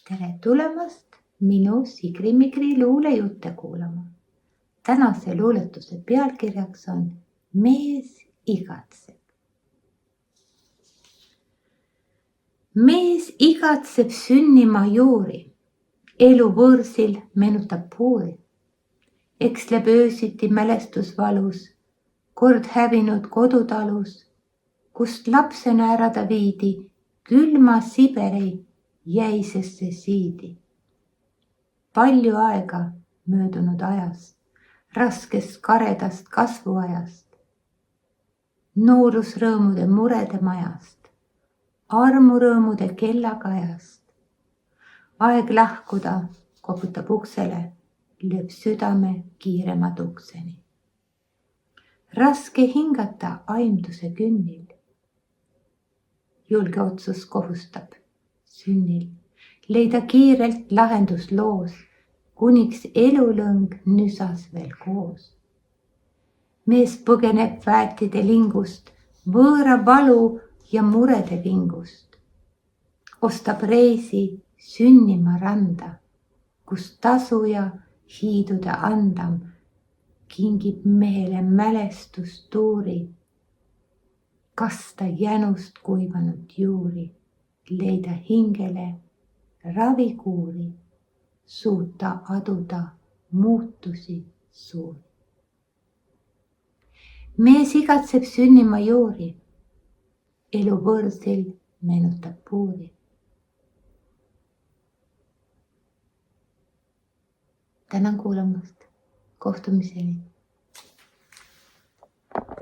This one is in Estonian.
tere tulemast minu Sigri-Migri luulejutte kuulama. Tänase luuletuse pealkirjaks on Mees igatseb. Mees igatseb sünnima juuri, elu võõrsil meenutab puuri. Eksleb öösiti mälestusvalus, kord hävinud kodutalus, kust lapsena ära ta viidi, külma Siberi jäisesse siidi. Palju aega möödunud ajast, raskest karedast kasvuajast, noorusrõõmude murede majast, armurõõmude kellakajast. Aeg lahkuda koputab uksele, lööb südame kiirema tukseni. Raske hingata aimduse künnil. Julge otsus kohustab sünnil leida kiirelt lahendus loos, kuniks elulõng nüsas veel koos. Mees põgeneb väetide lingust, võõra valu ja murede vingust. Ostab reisi sünnima randa, kus tasuja hiidude andam kingib mehele mälestustuuri, kasta jänust kuivanud juuri, leida hingele ravikuuri, suuta aduda muutusi suuri. Mees igatseb sünnima juuri, elu võõrsil meenutab puuri. Tänan kuulamast, kohtumiseni.